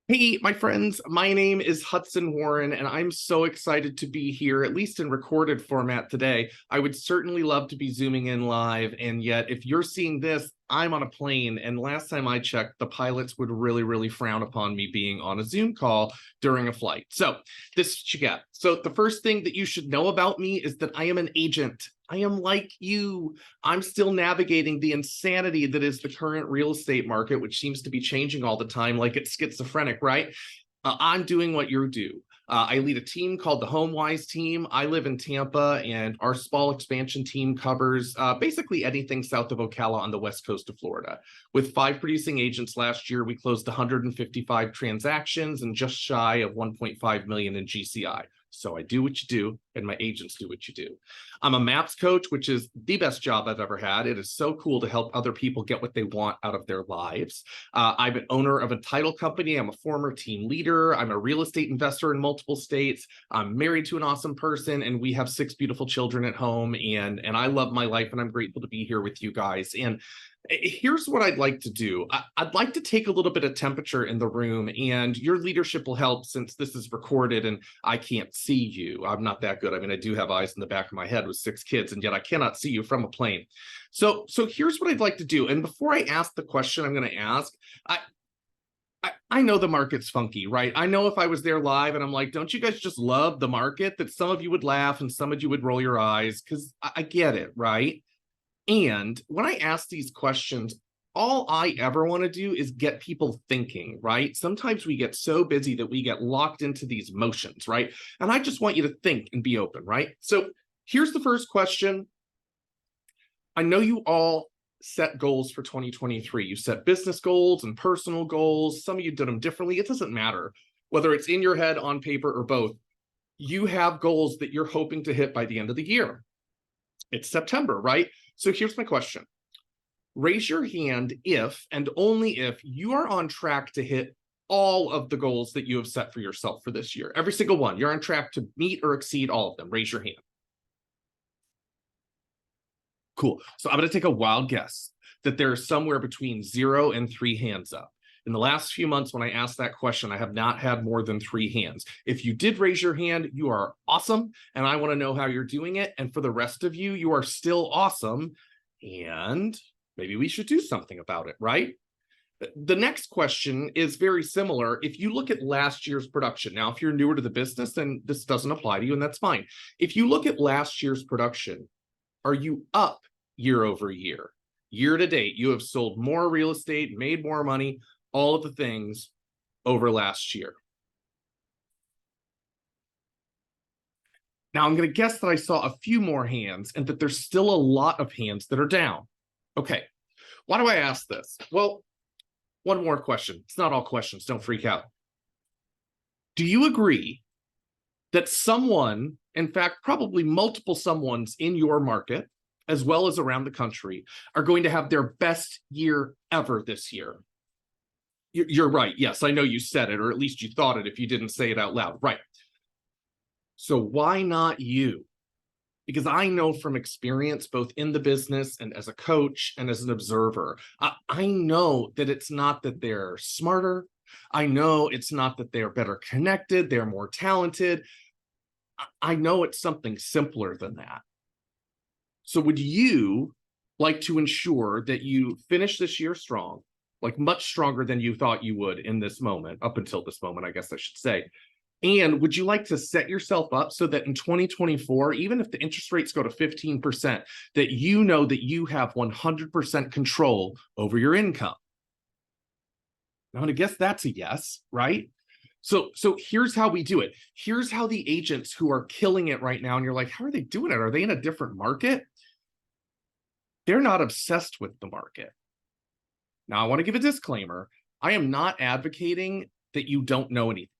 Hey, my friends, my name is Hudson Warren, and I'm so excited to be here, at least in recorded format today. I would certainly love to be zooming in live, and yet if you're seeing this, I'm on a plane, and last time I checked, the pilots would really frown upon me being on a Zoom call during a flight. So this is what you get. So the first thing that you should know about me is that I am an agent. I am like you. I'm still navigating the insanity that is the current real estate market, which seems to be changing all the time like it's schizophrenic, right? I'm doing what you do. I lead a team called the HomeWise team. I live in Tampa, and our small expansion team covers basically anything south of Ocala on the west coast of Florida. With 5 producing agents last year, we closed 155 transactions and just shy of 1.5 million in GCI. So I do what you do, and my agents do what you do. I'm a MAPS coach, which is the best job I've ever had. It is so cool to help other people get what they want out of their lives. I'm an owner of a title company. I'm a former team leader. I'm a real estate investor in multiple states. I'm married to an awesome person, and we have 6 beautiful children at home. And I love my life, and I'm grateful to be here with you guys. And here's what I'd like to do. I'd like to take a little bit of temperature in the room, and your leadership will help since this is recorded and I can't see you. I'm not that good. I mean, I do have eyes in the back of my head with 6 kids, and yet I cannot see you from a plane. So here's what I'd like to do. And before I ask the question I'm going to ask, I know the market's funky, right? I know if I was there live and I'm like, don't you guys just love the market? That some of you would laugh and some of you would roll your eyes, because I get it, right? And when I ask these questions, all I ever want to do is get people thinking, right? Sometimes we get so busy that we get locked into these motions, right? And I just want you to think and be open, right? So here's the first question. I know you all set goals for 2023. You set business goals and personal goals. Some of you did them differently. It doesn't matter whether it's in your head, on paper, or both. You have goals that you're hoping to hit by the end of the year. It's September, right? So here's my question. Raise your hand if, and only if, you are on track to hit all of the goals that you have set for yourself for this year. Every single one. You're on track to meet or exceed all of them. Raise your hand. Cool. So I'm going to take a wild guess that there is somewhere between 0 and 3 hands up. In the last few months, when I asked that question, I have not had more than 3 hands. If you did raise your hand, you are awesome, and I want to know how you're doing it. And for the rest of you, you are still awesome, and maybe we should do something about it, right? The next question is very similar. If you look at last year's production, now, if you're newer to the business, then this doesn't apply to you, and that's fine. If you look at last year's production, are you up year over year? Year to date, you have sold more real estate, made more money, all of the things over last year. Now, I'm going to guess that I saw a few more hands and that there's still a lot of hands that are down. Okay, why do I ask this? Well, one more question. It's not all questions. Don't freak out. Do you agree that someone, in fact, probably multiple someones in your market, as well as around the country, are going to have their best year ever this year? You're right. Yes, I know you said it, or at least you thought it if you didn't say it out loud. Right. So why not you? Because I know from experience, both in the business and as a coach and as an observer, I know that it's not that they're smarter. I know it's not that they're better connected, they're more talented. I know it's something simpler than that. So would you like to ensure that you finish this year strong, like much stronger than you thought you would in this moment, up until this moment, I guess I should say? And would you like to set yourself up so that in 2024, even if the interest rates go to 15%, that you know that you have 100% control over your income? I'm going to guess that's a yes, right? So here's how we do it. Here's how the agents who are killing it right now, and you're like, how are they doing it? Are they in a different market? They're not obsessed with the market. Now, I want to give a disclaimer. I am not advocating that you don't know anything.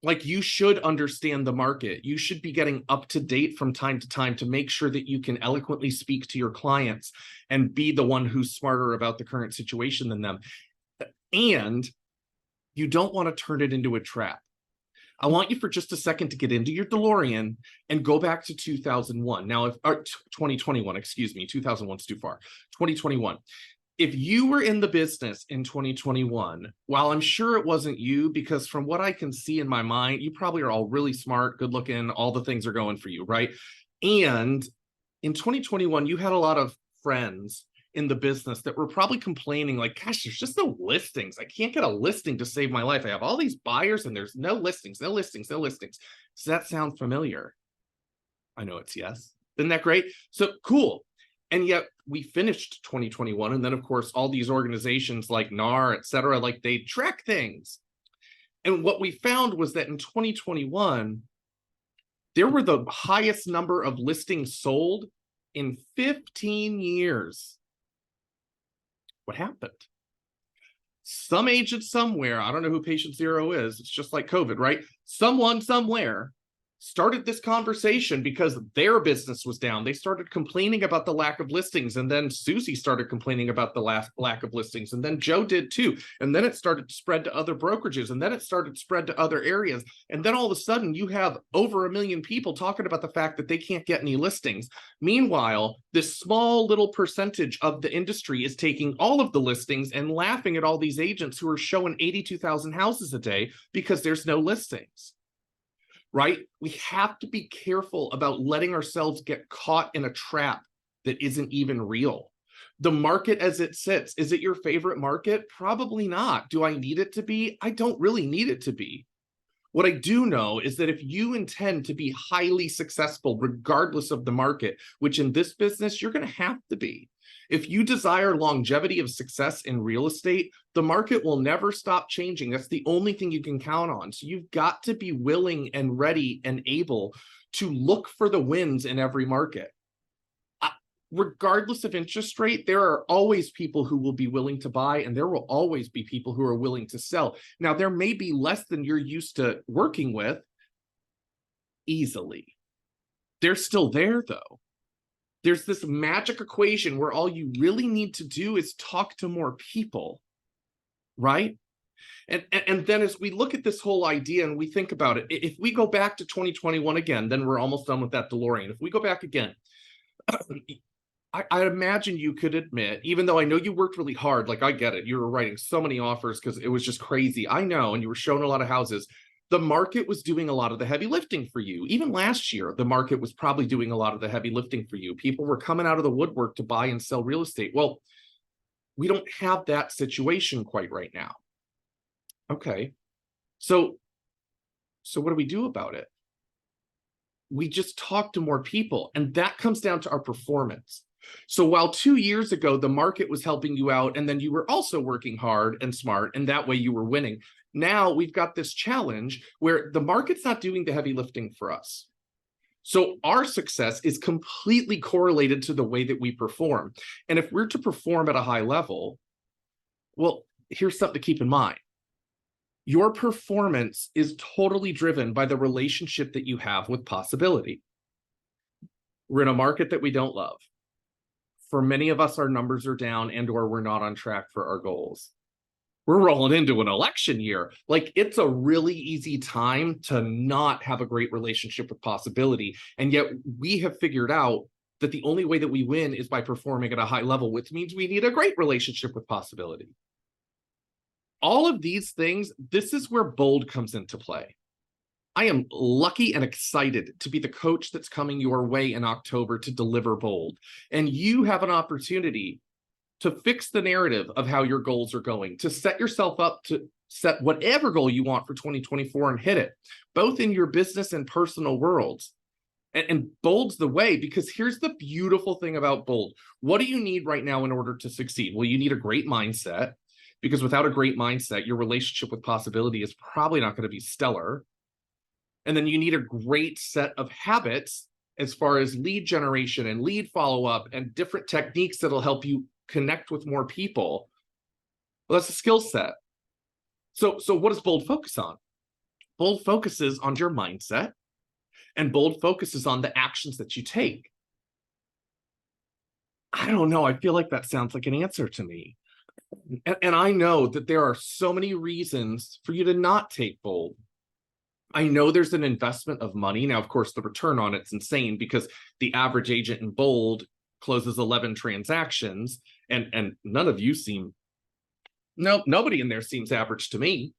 Like, you should understand the market. You should be getting up to date from time to time to make sure that you can eloquently speak to your clients and be the one who's smarter about the current situation than them. And you don't want to turn it into a trap. I want you for just a second to get into your DeLorean and go back to 2001. Now, or 2021, excuse me, 2001's too far. 2021. If you were in the business in 2021, while I'm sure it wasn't you, because from what I can see in my mind, you probably are all really smart, good looking, all the things are going for you, right? And in 2021, you had a lot of friends in the business that were probably complaining, like, gosh, there's just no listings. I can't get a listing to save my life. I have all these buyers and there's no listings, no listings, no listings. Does that sound familiar? I know it's yes. Isn't that great? So cool. And yet we finished 2021. And then, of course, all these organizations like NAR, et cetera, like they track things. And what we found was that in 2021, there were the highest number of listings sold in 15 years. What happened? Some agent somewhere, I don't know who patient zero is, it's just like COVID, right? Someone somewhere started this conversation because their business was down. They started complaining about the lack of listings. And then Susie started complaining about the lack of listings. And then Joe did too. And then it started to spread to other brokerages. And then it started to spread to other areas. And then all of a sudden you have over 1 million people talking about the fact that they can't get any listings. Meanwhile, this small little percentage of the industry is taking all of the listings and laughing at all these agents who are showing 82,000 houses a day because there's no listings. Right? We have to be careful about letting ourselves get caught in a trap that isn't even real. The market as it sits, is it your favorite market? Probably not. Do I need it to be? I don't really need it to be. What I do know is that if you intend to be highly successful, regardless of the market, which in this business, you're going to have to be. If you desire longevity of success in real estate, the market will never stop changing. That's the only thing you can count on. So you've got to be willing and ready and able to look for the wins in every market. Regardless of interest rate, there are always people who will be willing to buy, and there will always be people who are willing to sell. Now, there may be less than you're used to working with easily. They're still there, though. There's this magic equation where all you really need to do is talk to more people, right? And then as we look at this whole idea and we think about it, if we go back to 2021 again, then we're almost done with that DeLorean. If we go back again, I imagine you could admit, even though I know you worked really hard, like I get it, you were writing so many offers because it was just crazy. I know, and you were showing a lot of houses. The market was doing a lot of the heavy lifting for you. Even last year, the market was probably doing a lot of the heavy lifting for you. People were coming out of the woodwork to buy and sell real estate. Well, we don't have that situation quite right now. Okay, so what do we do about it? We just talk to more people, and that comes down to our performance. So while 2 years ago, the market was helping you out, and then you were also working hard and smart, and that way you were winning. Now we've got this challenge where the market's not doing the heavy lifting for us. So our success is completely correlated to the way that we perform. And if we're to perform at a high level, well, here's something to keep in mind. Your performance is totally driven by the relationship that you have with possibility. We're in a market that we don't love. For many of us, our numbers are down and/or we're not on track for our goals. We're rolling into an election year. Like, it's a really easy time to not have a great relationship with possibility. And yet we have figured out that the only way that we win is by performing at a high level, which means we need a great relationship with possibility. All of these things, this is where Bold comes into play. I am lucky and excited to be the coach that's coming your way in October to deliver Bold. And you have an opportunity to fix the narrative of how your goals are going, to set yourself up to set whatever goal you want for 2024 and hit it, both in your business and personal worlds. And Bold's the way, because here's the beautiful thing about Bold. What do you need right now in order to succeed? Well, you need a great mindset, because without a great mindset, your relationship with possibility is probably not going to be stellar. And then you need a great set of habits as far as lead generation and lead follow-up and different techniques that'll help you connect with more people. Well, that's a skill set. So what does Bold focus on? Bold focuses on your mindset, and Bold focuses on the actions that you take. I don't know. I feel like that sounds like an answer to me. And I know that there are so many reasons for you to not take Bold. I know there's an investment of money. Now, of course, the return on it's insane because the average agent in Bold closes 11 transactions, And none of you seem, no, nobody in there seems average to me.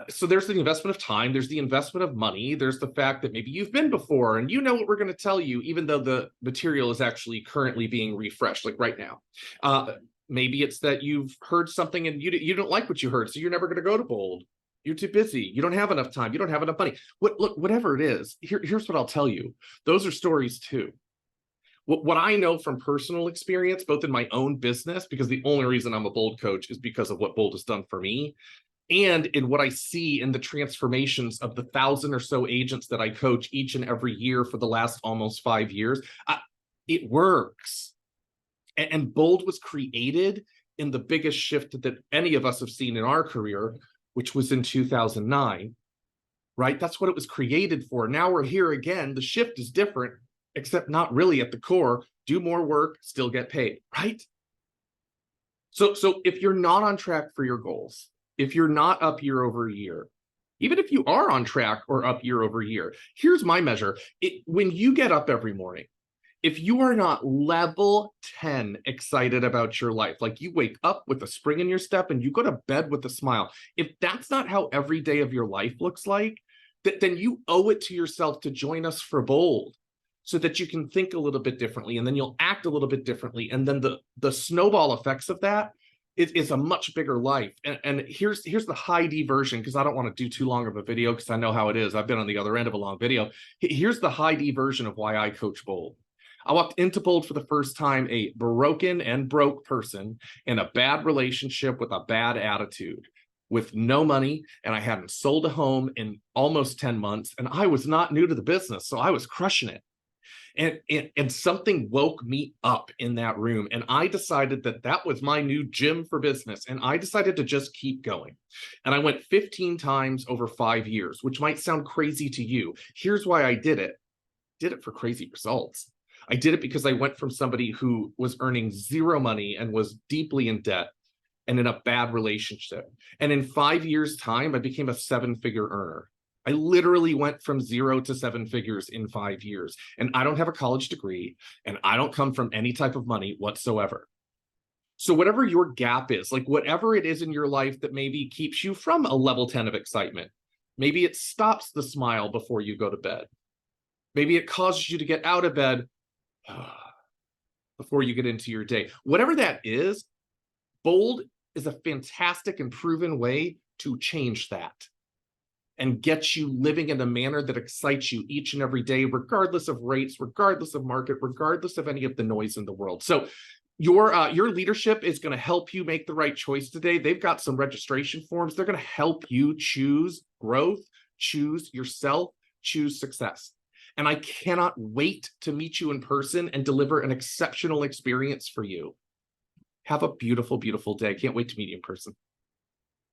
So there's the investment of time, there's the investment of money, there's the fact that maybe you've been before and you know what we're going to tell you, even though the material is actually currently being refreshed, like right now. Maybe it's that you've heard something and you don't like what you heard, so you're never going to go to Bold. You're too busy. You don't have enough time. You don't have enough money. Look, whatever it is, here's what I'll tell you. Those are stories too. What I know from personal experience, both in my own business, because the only reason I'm a Bold coach is because of what Bold has done for me, and in what I see in the transformations of the 1,000 or so agents that I coach each and every year for the last almost 5 years, it works. And Bold was created in the biggest shift that any of us have seen in our career, which was in 2009, right? That's what it was created for. Now we're here again. The shift is different, except not really at the core. Do more work, still get paid, right? So if you're not on track for your goals, if you're not up year over year, even if you are on track or up year over year, here's my measure. When you get up every morning, if you are not level 10 excited about your life, like you wake up with a spring in your step and you go to bed with a smile, if that's not how every day of your life looks like, then you owe it to yourself to join us for Bold, so that you can think a little bit differently, and then you'll act a little bit differently. And then the snowball effects of that is a much bigger life. And here's the high D version, because I don't want to do too long of a video, because I know how it is. I've been on the other end of a long video. Here's the high D version of why I coach Bold. I walked into Bold for the first time a broken and broke person in a bad relationship with a bad attitude, with no money, and I hadn't sold a home in almost 10 months, and I was not new to the business, so I was crushing it. And something woke me up in that room, and I decided that was my new gym for business, and I decided to just keep going. And I went 15 times over 5 years, which might sound crazy to you. Here's why I did it. Did it for crazy results. I did it because I went from somebody who was earning zero money and was deeply in debt and in a bad relationship. And in 5 years' time, I became a 7-figure earner. I literally went from 0 to 7 figures in 5 years. And I don't have a college degree, and I don't come from any type of money whatsoever. So whatever your gap is, like whatever it is in your life that maybe keeps you from a level 10 of excitement, maybe it stops the smile before you go to bed. Maybe it causes you to get out of bed before you get into your day. Whatever that is, Bold is a fantastic and proven way to change that and get you living in a manner that excites you each and every day, regardless of rates, regardless of market, regardless of any of the noise in the world. So your leadership is going to help you make the right choice today. They've got some registration forms. They're going to help you choose growth, choose yourself, choose success. And I cannot wait to meet you in person and deliver an exceptional experience for you. Have a beautiful, beautiful day. Can't wait to meet you in person.